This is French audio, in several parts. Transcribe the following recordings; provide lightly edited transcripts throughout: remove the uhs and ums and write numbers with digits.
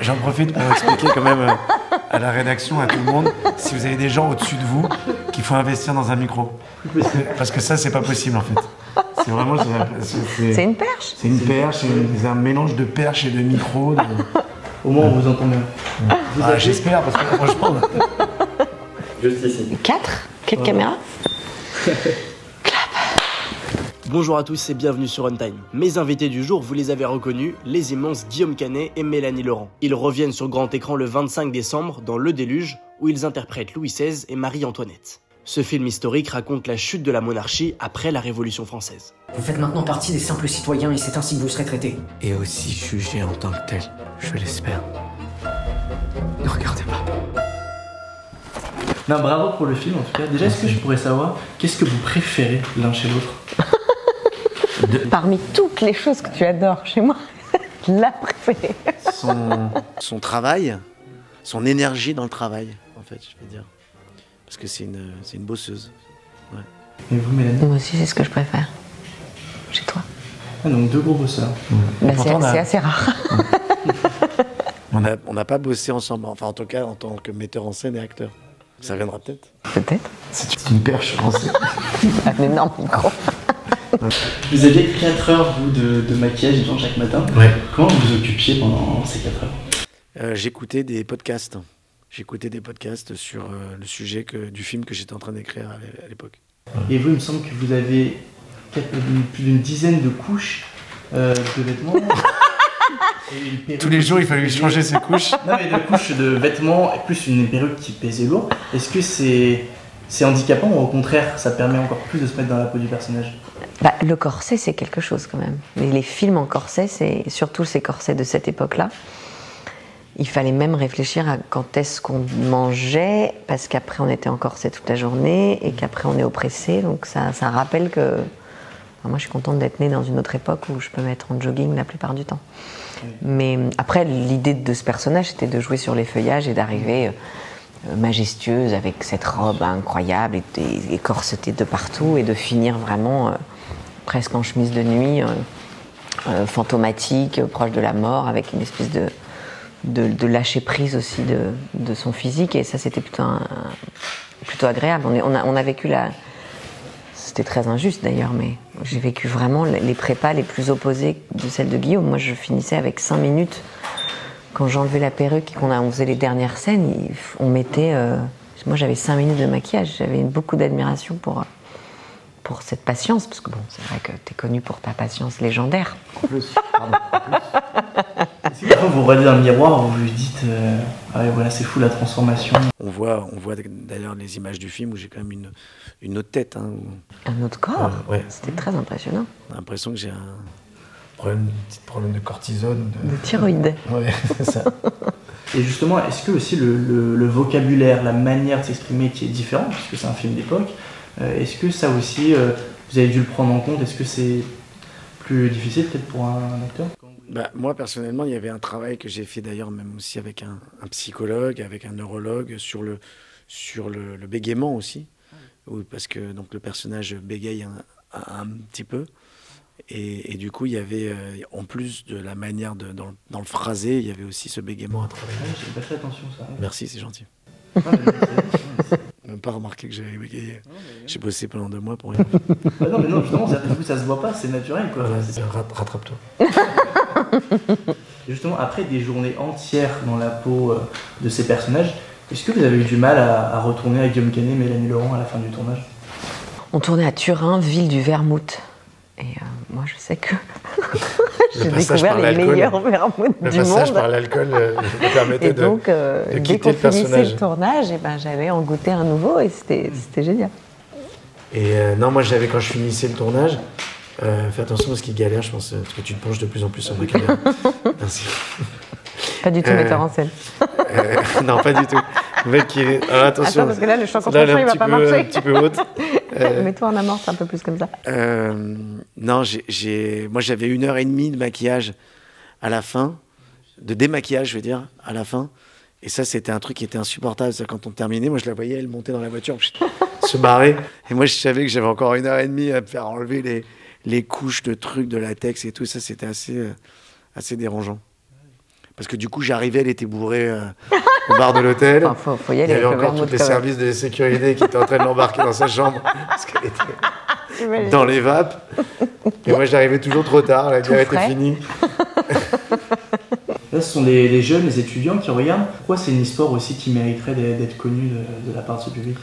J'en profite pour expliquer quand même à la rédaction, à tout le monde, si vous avez des gens au-dessus de vous, qu'il faut investir dans un micro. Parce que ça, c'est pas possible en fait. C'est vraiment... C'est une perche. C'est une perche, c'est un mélange de perche et de micro. Au moins, on vous entend bien. J'espère, parce que franchement... Juste ici. 4 caméras. Bonjour à tous et bienvenue sur Runtime. Mes invités du jour, vous les avez reconnus, les immenses Guillaume Canet et Mélanie Laurent. Ils reviennent sur grand écran le 25 décembre dans Le Déluge, où ils interprètent Louis XVI et Marie-Antoinette. Ce film historique raconte la chute de la monarchie après la Révolution française. Vous faites maintenant partie des simples citoyens et c'est ainsi que vous serez traités. Et aussi jugé en tant que tel, je l'espère. Ne regardez pas. Non, bravo pour le film en tout cas. Déjà, est-ce que je pourrais savoir qu'est-ce que vous préférez l'un chez l'autre? Parmi toutes les choses que tu adores chez moi, la préférée. Son travail, son énergie dans le travail, en fait, je vais dire. Parce que c'est une bosseuse. Ouais. Et vous, Mélanie? Moi aussi, c'est ce que je préfère. Chez toi. Ah, donc deux gros bosseurs. Bah, c'est assez rare. On n'a pas bossé ensemble, enfin en tout cas en tant que metteur en scène et acteur. Ça viendra peut-être. Peut-être. C'est une perche française. Un énorme micro. Vous aviez 4 heures, vous, de maquillage chaque matin. Ouais. Comment vous vous occupiez pendant ces 4 heures? J'écoutais des podcasts. J'écoutais des podcasts sur le sujet du film que j'étais en train d'écrire à l'époque. Et vous, il me semble que vous avez plus d'une dizaine de couches de vêtements. Tous les jours, il fallait changer ses couches. Non, mais de couches de vêtements, et plus une perruque qui pesait lourd. Est-ce que c'est handicapant ou au contraire, ça permet encore plus de se mettre dans la peau du personnage? Bah, le corset, c'est quelque chose quand même. Les films en corset, c'est surtout ces corsets de cette époque-là. Il fallait même réfléchir à quand est-ce qu'on mangeait, parce qu'après on était en corset toute la journée et qu'après on est oppressé. Donc ça rappelle que... Enfin, moi je suis contente d'être née dans une autre époque où je peux mettre en jogging la plupart du temps. Oui. Mais après, l'idée de ce personnage, c'était de jouer sur les feuillages et d'arriver majestueuse avec cette robe incroyable et corsetée de partout et de finir vraiment presque en chemise de nuit, fantomatique, proche de la mort, avec une espèce de lâcher prise aussi de son physique. Et ça, c'était plutôt agréable. On a vécu C'était très injuste d'ailleurs, mais j'ai vécu vraiment les prépas les plus opposés de celles de Guillaume. Moi, je finissais avec 5 minutes. Quand j'enlevais la perruque et qu'on faisait les dernières scènes, on mettait... moi, j'avais 5 minutes de maquillage. J'avais beaucoup d'admiration pour cette patience. Parce que bon, c'est vrai que t'es connu pour ta patience légendaire. En plus, pardon, en plus. Est-ce que parfois vous regardez dans le miroir, vous vous dites ah ouais, voilà, c'est fou la transformation. On voit d'ailleurs les images du film où j'ai quand même une autre tête. Hein, un autre corps. Ouais. C'était très impressionnant. On a l'impression que j'ai un petit problème de cortisone. De thyroïde. Ouais, c'est ça. Et justement, est-ce que aussi le vocabulaire, la manière de s'exprimer qui est différente, puisque c'est un film d'époque, est-ce que ça aussi, vous avez dû le prendre en compte? Est-ce que c'est plus difficile peut-être pour un acteur? Bah, moi, personnellement, il y avait un travail que j'ai fait d'ailleurs même aussi avec un psychologue, avec un neurologue, sur le bégaiement aussi. Parce que donc, le personnage bégaye un petit peu. Et du coup, il y avait, en plus de la manière dans le phrasé, il y avait aussi ce bégaiement à travailler. Ah, j'ai pas fait attention ça. Ouais. Merci, c'est gentil. Même pas remarqué que j'avais bégayé. J'ai bossé pendant 2 mois pour rien. Bah non, mais non, justement, ça se voit pas, c'est naturel quoi. Ouais, rattrape-toi. Et justement, après des journées entières dans la peau de ces personnages, est-ce que vous avez eu du mal à retourner avec Guillaume Canet et Mélanie Laurent à la fin du tournage? On tournait à Turin, ville du vermouth. Et moi, je sais que j'ai découvert les meilleurs vermouths du monde. Le passage par l'alcool me permettait de quitter le personnage. Dès qu'on finissait le tournage, j'avais en goûté un nouveau et c'était génial. Et non, moi, quand je finissais le tournage, fais attention parce qu'il galère, je pense, parce que tu te penches de plus en plus sur ma caméra. Merci. Pas du tout metteur en scène. Non, pas du tout. Le mec qui est... Alors, attention. Attends, parce que là, le champ concentration, il va pas marcher. Un petit peu haute. Mets-toi en amorce un peu plus comme ça. Non, moi, j'avais 1h30 de maquillage à la fin, de démaquillage, je veux dire, à la fin. Et ça, c'était un truc qui était insupportable. Ça, quand on terminait, moi, je la voyais, elle montait dans la voiture, se barrer. Et moi, je savais que j'avais encore 1h30 à me faire enlever les couches de trucs, de latex et tout. Ça, c'était assez dérangeant. Parce que du coup, j'arrivais, elle était bourrée au bar de l'hôtel. Enfin, faut y aller. Il y avait avec le encore vermouth tous les quand même. services de sécurité qui étaient en train de l'embarquer dans sa chambre parce qu'elle était J'imagine. dans les vapes. Et moi, j'arrivais toujours trop tard, la bière était frais. finie. Là, ce sont les jeunes, les étudiants qui regardent. Pourquoi c'est une histoire aussi qui mériterait d'être connue de la part de ce public?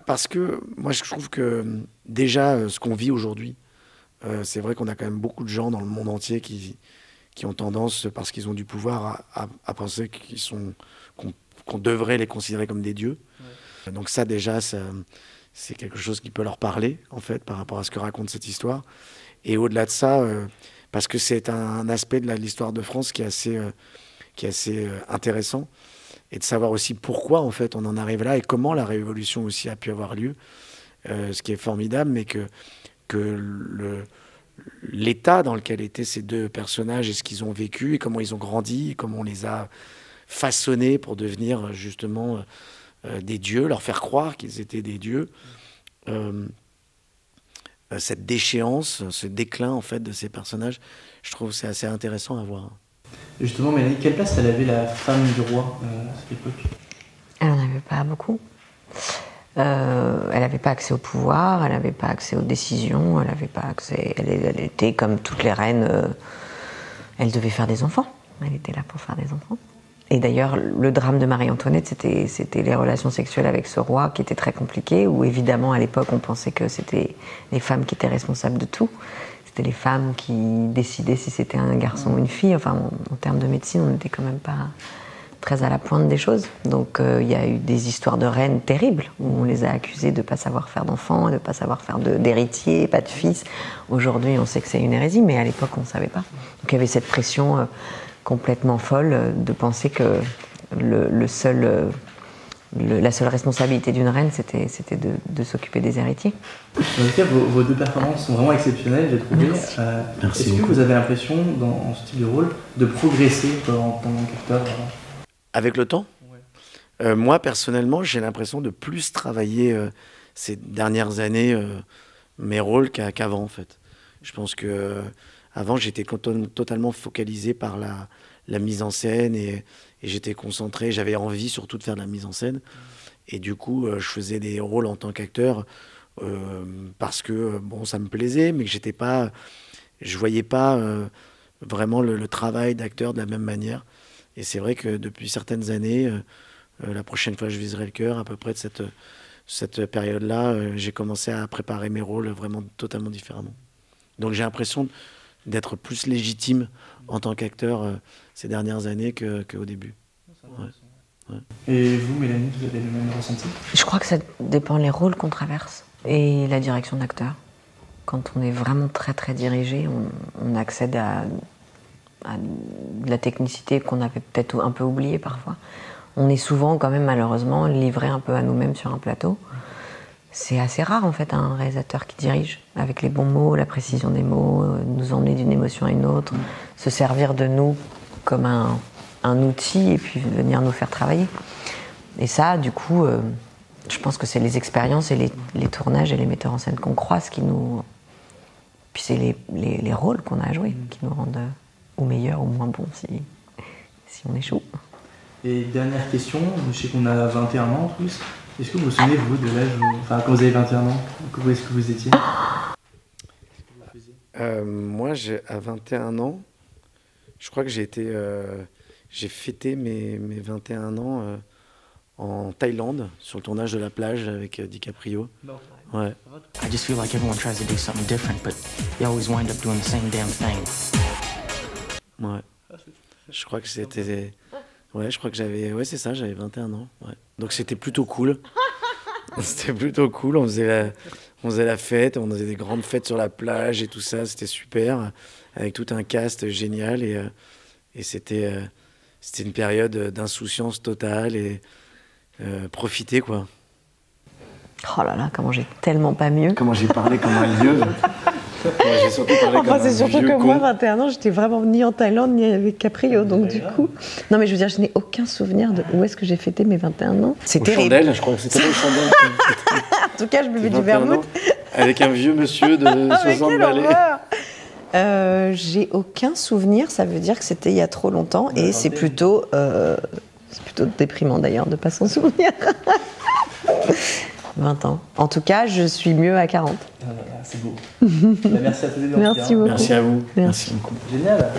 Parce que moi, je trouve que déjà, ce qu'on vit aujourd'hui, c'est vrai qu'on a quand même beaucoup de gens dans le monde entier qui ont tendance, parce qu'ils ont du pouvoir, à penser qu'on devrait les considérer comme des dieux. Ouais. Donc ça, déjà, c'est quelque chose qui peut leur parler, en fait, par rapport à ce que raconte cette histoire. Et au-delà de ça, parce que c'est un aspect de l'histoire de France qui est assez intéressant, et de savoir aussi pourquoi, en fait, on en arrive là, et comment la révolution aussi a pu avoir lieu, ce qui est formidable, mais que l'état dans lequel étaient ces deux personnages et ce qu'ils ont vécu et comment ils ont grandi, et comment on les a façonnés pour devenir justement des dieux, leur faire croire qu'ils étaient des dieux. Cette déchéance, ce déclin en fait de ces personnages, je trouve que c'est assez intéressant à voir. Justement, Mélanie, quelle place elle avait la femme du roi à cette époque? Elle n'en avait pas beaucoup. Elle n'avait pas accès au pouvoir, elle n'avait pas accès aux décisions, elle n'avait pas accès. Elle était comme toutes les reines. Elle devait faire des enfants. Elle était là pour faire des enfants. Et d'ailleurs, le drame de Marie-Antoinette, c'était les relations sexuelles avec ce roi qui étaient très compliquées, où évidemment, à l'époque, on pensait que c'était les femmes qui étaient responsables de tout. C'était les femmes qui décidaient si c'était un garçon ou une fille. Enfin, en termes de médecine, on n'était quand même pas très à la pointe des choses. Donc il y a eu des histoires de reines terribles où on les a accusées de ne pas savoir faire d'enfants, de ne pas savoir faire d'héritiers, pas de fils. Aujourd'hui, on sait que c'est une hérésie, mais à l'époque, on ne savait pas. Donc il y avait cette pression complètement folle de penser que la seule responsabilité d'une reine, c'était de s'occuper des héritiers. En tout cas, vos deux performances sont vraiment exceptionnelles, j'ai trouvé. Merci. Merci Est-ce que beaucoup. vous avez l'impression, dans ce type de rôle, de progresser en tant qu'acteur? Avec le temps, moi personnellement, j'ai l'impression de plus travailler ces dernières années mes rôles qu'avant en fait. Je pense que avant j'étais totalement focalisé par la mise en scène et j'étais concentré, j'avais envie surtout de faire de la mise en scène et du coup je faisais des rôles en tant qu'acteur parce que bon ça me plaisait mais que je voyais pas vraiment le travail d'acteur de la même manière. Et c'est vrai que depuis certaines années, la prochaine fois je viserai le cœur, à peu près de cette période-là, j'ai commencé à préparer mes rôles vraiment totalement différemment. Donc j'ai l'impression d'être plus légitime en tant qu'acteur ces dernières années qu'au début. Ouais. Et vous, Mélanie, vous avez le même ressenti? Je crois que ça dépend les rôles qu'on traverse et la direction d'acteur. Quand on est vraiment très très dirigé, on accède à de la technicité qu'on avait peut-être un peu oubliée parfois. On est souvent quand même malheureusement livré un peu à nous-mêmes sur un plateau. C'est assez rare en fait un réalisateur qui dirige avec les bons mots, la précision des mots, nous emmener d'une émotion à une autre, se servir de nous comme un outil et puis venir nous faire travailler. Et ça, du coup, je pense que c'est les expériences et les tournages et les metteurs en scène qu'on croise qui nous... Puis c'est les rôles qu'on a à jouer qui nous rendent ou meilleurs ou moins bons si on échoue. Et dernière question, je sais qu'on a 21 ans en plus. Est-ce que vous vous souvenez, vous, de l'âge enfin, quand vous avez 21 ans, où est-ce que vous étiez? Moi, à 21 ans, je crois que j'ai fêté mes 21 ans en Thaïlande, sur le tournage de La Plage avec DiCaprio. Ouais. I just feel like everyone tries to do something different, but they always wind up doing the same damn thing. Ouais. Je crois que c'était... Ouais, je crois que j'avais... Ouais, c'est ça, j'avais 21 ans. Ouais. Donc c'était plutôt cool. C'était plutôt cool. On faisait la fête, on faisait des grandes fêtes sur la plage et tout ça. C'était super, avec tout un cast génial. Et c'était une période d'insouciance totale et profiter, quoi. Oh là là, comment j'ai tellement pas mieux. Comment j'ai parlé comme un lieu. J'ai surtout parlé Enfin, comme c'est un surtout vieux que moi, con. 21 ans, j'étais vraiment ni en Thaïlande ni avec Caprio. Donc du coup... Non mais je veux dire, je n'ai aucun souvenir de où est-ce que j'ai fêté mes 21 ans. C'est Aux terrible. chandelles, je crois que c'était aux chandelles. En tout cas, je buvais du 21 ans, vermouth. avec un vieux monsieur de 60 Quelle balais. horreur. J'ai aucun souvenir, ça veut dire que c'était il y a trop longtemps et c'est plutôt déprimant d'ailleurs de ne pas s'en souvenir. 20 ans. En tout cas, je suis mieux à 40. C'est beau. Merci à tous les deux. Merci beaucoup. Merci à vous. Merci. Génial.